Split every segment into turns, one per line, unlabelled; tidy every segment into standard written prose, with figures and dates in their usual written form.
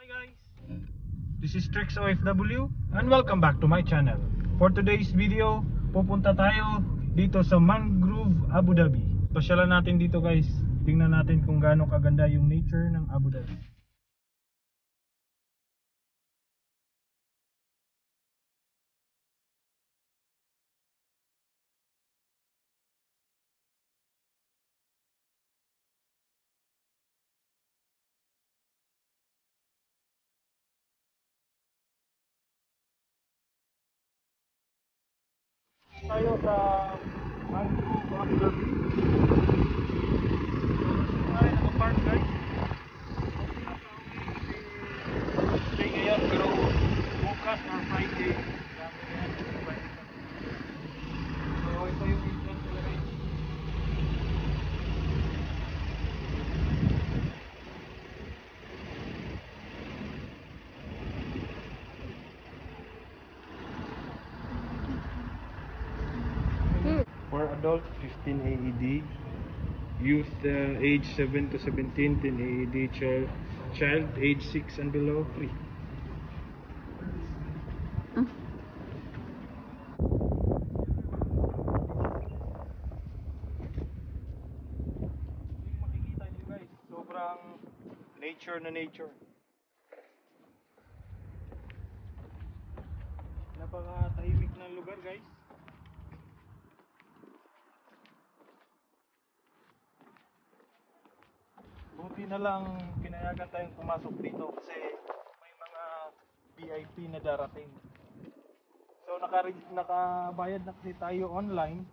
guys, this is Trix OFW and welcome back to my channel. For today's video, pupunta tayo dito sa Mangrove, Abu Dhabi. Pasyalan natin dito guys, tingnan natin kung gaano kaganda yung nature ng Abu Dhabi. Tayo sa Mangrove, Abu Dhabi. Ay, nakapark guys. Stay ngayon pero bukas or Friday. So ito yung entrance nila guys. For adult 15 AED, youth age 7 to 17 10 AED, child age 6 and below free. Yung makikita nyo guys, sobrang nature na nature. Napaka-tahimik ng lugar guys. Buti na lang pinayagan tayong pumasok dito kasi may mga VIP na darating. So nakabayad na kasi tayo online,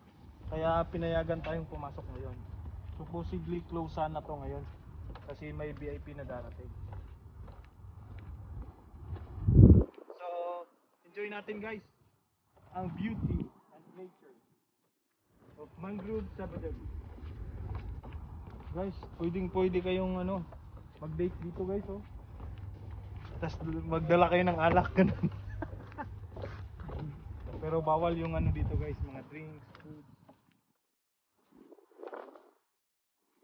kaya pinayagan tayong pumasok ngayon. Supposedly close sana to ngayon kasi may VIP na darating. So enjoy natin guys ang beauty and nature of Mangrove, Abu Dhabi. Guys, pwede kayong mag-date dito guys, oh. Tapos magdala kayo ng alak ganun. Pero bawal yung dito guys, mga drinks, food.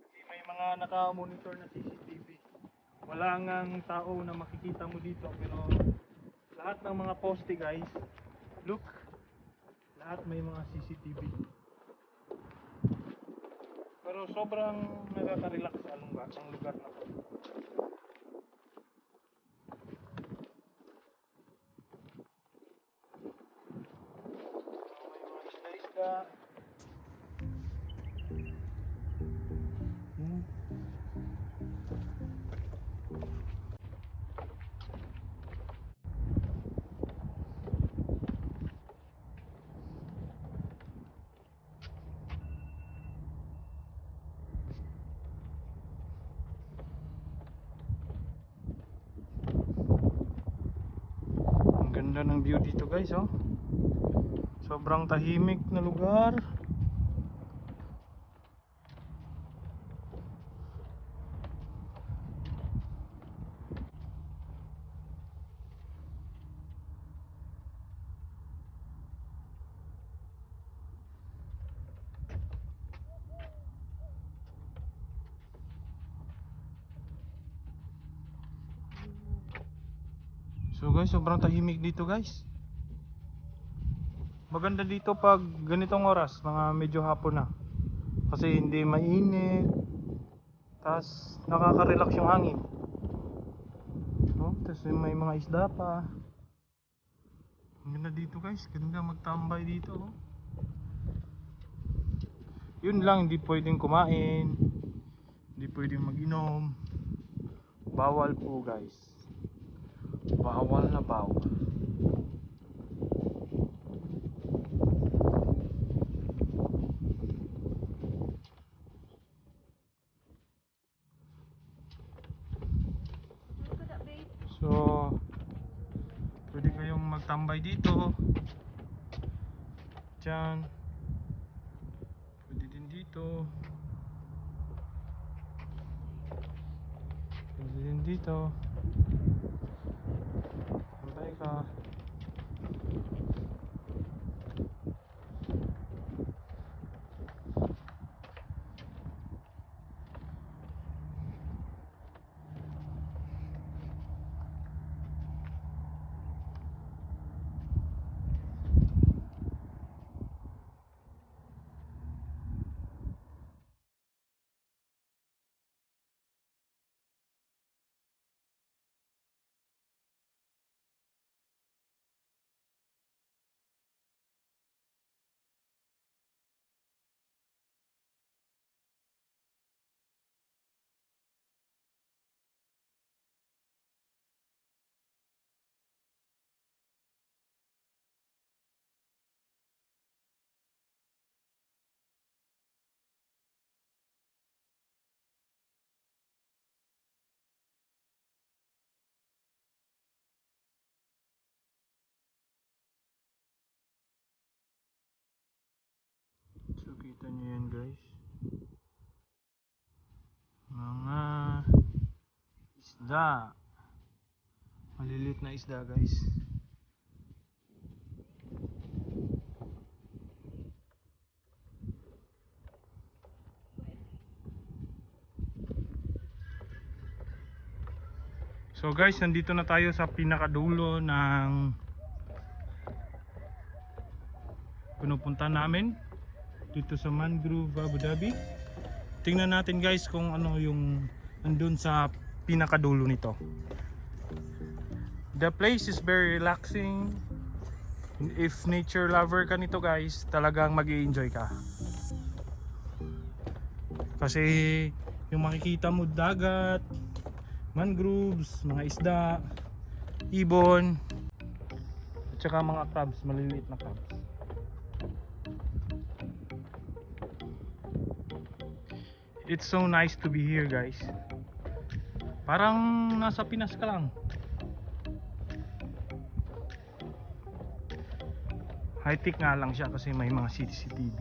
Kasi may mga naka-monitor na CCTV. Wala ngang tao na makikita mo dito, pero lahat ng mga poste guys, look, lahat may mga CCTV. Pero sobrang nakaka-relax ang lugar na to. May mga isda-isda. Ang ganda ng view dito guys, oh. Sobrang tahimik na lugar. So guys, sobrang tahimik dito guys. Maganda dito pag ganitong oras, mga medyo hapon na. Kasi hindi mainit. Tapos nakaka-relax yung hangin. Tapos may mga isda pa. Ang ganda dito guys, ganda magtambay dito, oh. Yun lang, hindi pwedeng kumain, hindi pwedeng mag-inom. Bawal po guys. Bawal na bawal. So pwede kayong magtambay dito. Diyan. Pwede din dito. Pwede din dito. Tambay ka. Kita nyo yan guys, mga isda, maliliit na isda guys. So guys, nandito na tayo sa pinakadulo ng pinupunta namin dito sa Mangrove Abu Dhabi. Tingnan natin guys kung ano yung andun sa pinakadulo nito. The place is very relaxing. If nature lover ka nito guys, talagang mag-i-enjoy ka. Kasi yung makikita mo dagat, mangroves, mga isda, ibon, at saka mga crabs, maliliit na crabs. It's so nice to be here guys. Parang nasa Pinas ka lang. High-tech nga lang siya kasi may mga CCTV.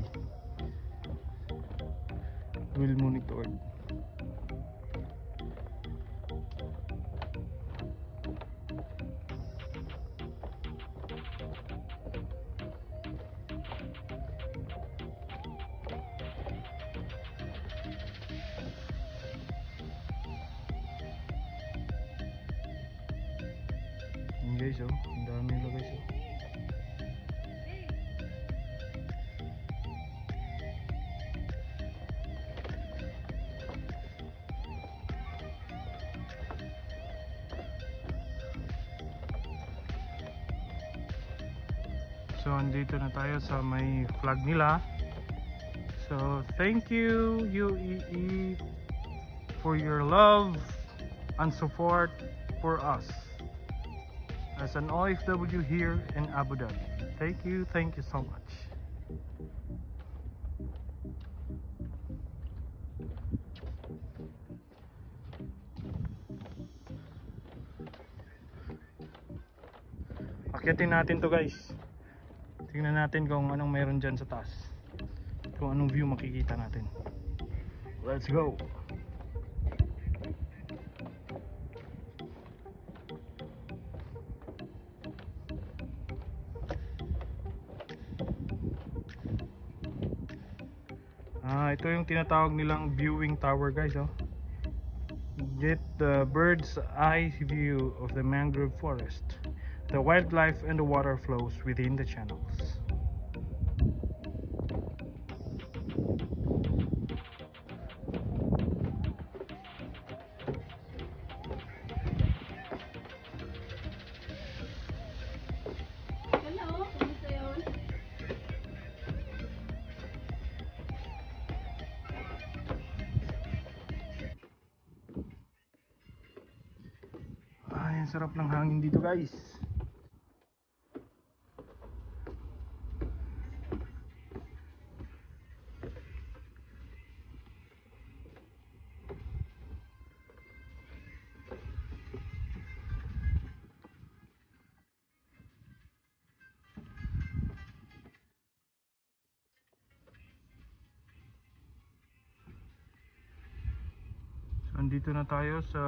Well monitored. Guys, oh, ang dami nila guys, oh. So andito na tayo sa may flag nila. So thank you UAE for your love and support for us as an OFW here in Abu Dhabi. Thank you so much. Akyatin natin to guys. Tingnan natin kung anong mayroon dyan sa taas, kung anong view makikita natin. Let's go. Ito yung tinatawag nilang viewing tower guys, oh. Get the bird's eye view of the mangrove forest, the wildlife and the water flows within the channels.
Hello, kumusta yun?
Ay, ang sarap ng hangin dito guys. So, andito na tayo sa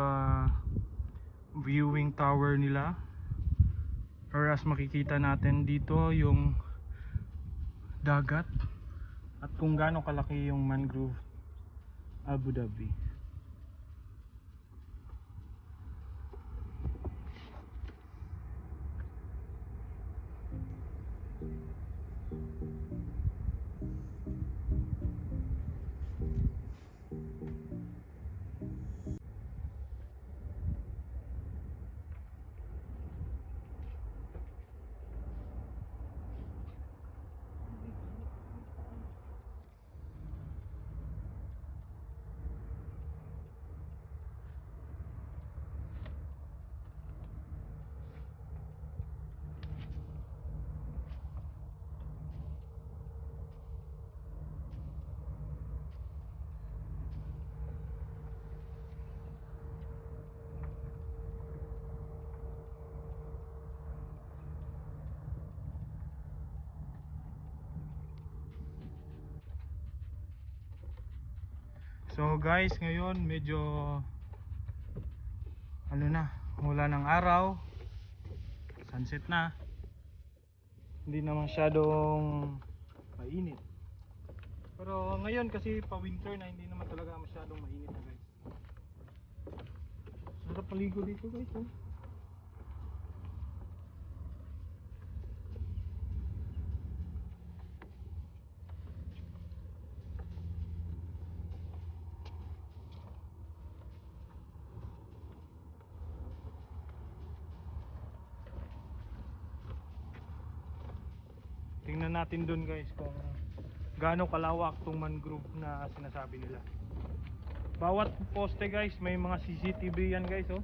viewing tower nila. Or as makikita natin dito yung dagat at kung gaano kalaki yung Mangrove Abu Dhabi. So guys, ngayon medyo ano na, wala ng araw, sunset na, hindi na masyadong mainit. Pero ngayon kasi pa winter na, hindi naman talaga masyadong mainit na guys. Sarap paligo dito guys, oh. Tingnan natin dun guys kung gaano kalawak tong mangrove na sinasabi nila. Bawat poste guys may mga CCTV yan guys, oh.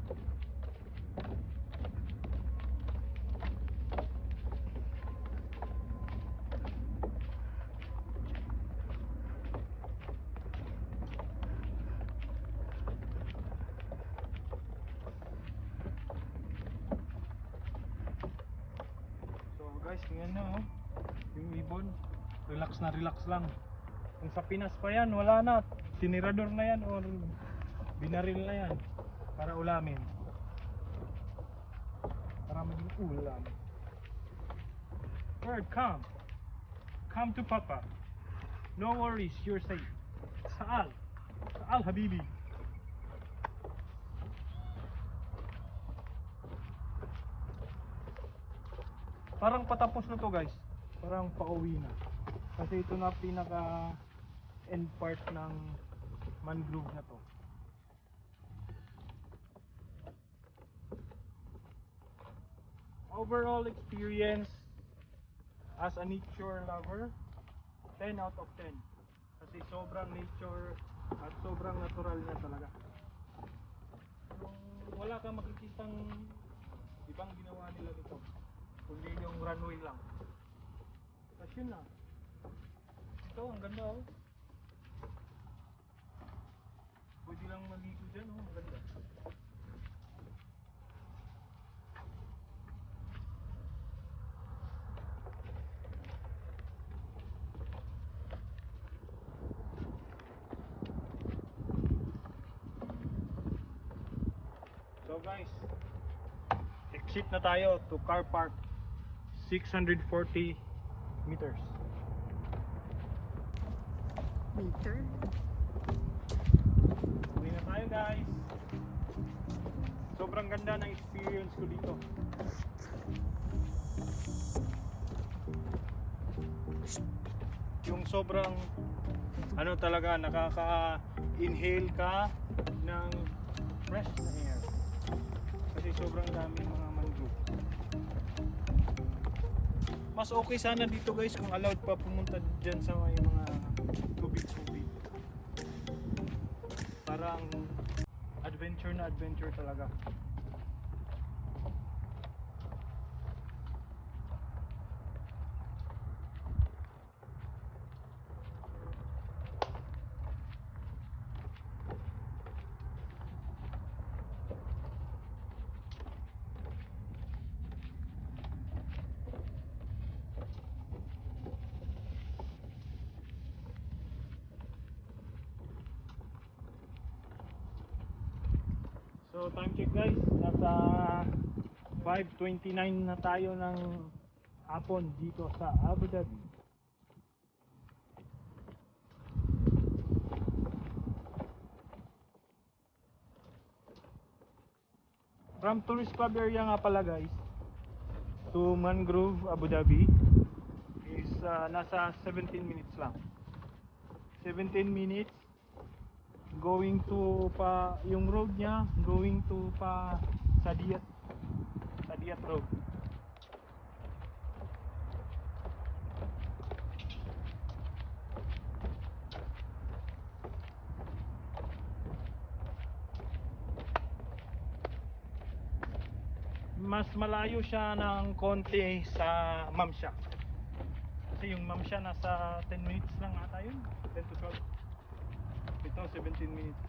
So guys, tingnan nyo, oh. Yung ibon, relax na relax lang. Kung sa Pinas pa yan, wala na, tinirador na yan or binaril na yan para ulamin, para maging ulam. Bird, come to papa, no worries, you're safe. Saal habibi. Parang patapos na to guys, parang pauwi na, kasi ito na pinaka end part ng mangrove na to. Overall experience as a nature lover, 10 out of 10, kasi sobrang nature at sobrang natural niya talaga. Yung wala kang makikitang ibang ginawa nila dito, kundi yung runway lang. Tapos yun na. Ito, ang ganda, oh. Pwede lang maligo dyan, oh. Ang ganda. So guys, exit na tayo to car park, 640 meters.
Meter?
Uwi na tayo guys. Sobrang ganda ng experience ko dito. Yung sobrang ano talaga, nakaka-inhale ka ng fresh na air. Kasi sobrang daming mga mangrove. Mas okay sana dito guys kung allowed pa pumunta dyan sa may mga tubig-tubig. Parang adventure na adventure talaga. So time check guys, nasa 5:29 na tayo ng hapon dito sa Abu Dhabi. From Tourist Club area nga pala guys to Mangrove Abu Dhabi is nasa 17 minutes lang. 17 minutes going to pa yung road niya, going to pa Sadiat Road. Mas malayo siya ng konti sa Mamsha. Kasi yung Mamsha nasa 10 minutes lang ata yun, 10 to 12. Ito 17 minutes.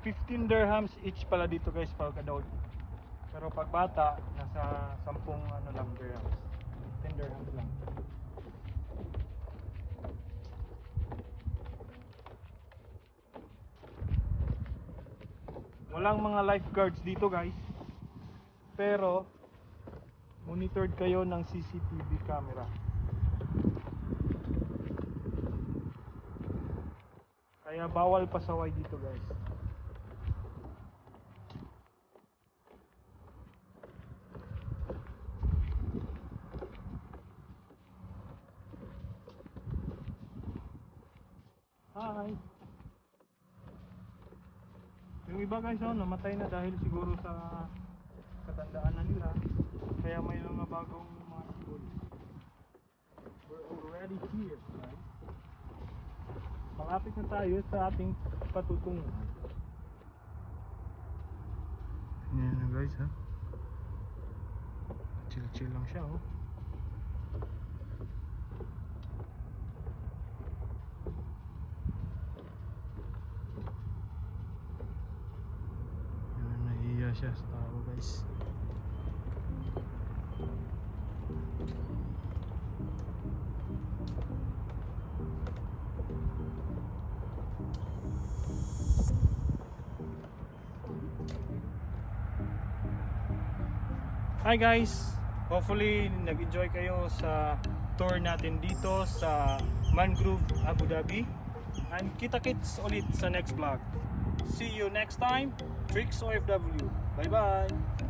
15 dirhams each pala dito guys pag adult. Pero pag bata, nasa 10 ano lang dirhams. 15 dirhams lang. Walang mga lifeguards dito guys. Pero monitored kayo ng CCTV camera. Kaya bawal pasaway dito guys. Hi. Yung iba guys namatay na dahil siguro sa katandaan na nila. Kaya may mga bagong mga school. We're already here guys. Malapit na tayo sa ating patutunguhan. Yan na guys ha. Chill lang siya oh. Yan, nahiya siya sa tao guys. Hi guys! Hopefully nag-enjoy kayo sa tour natin dito sa Mangrove Abu Dhabi. And kita-kits ulit sa next vlog. See you next time. Tricks OFW. Bye bye!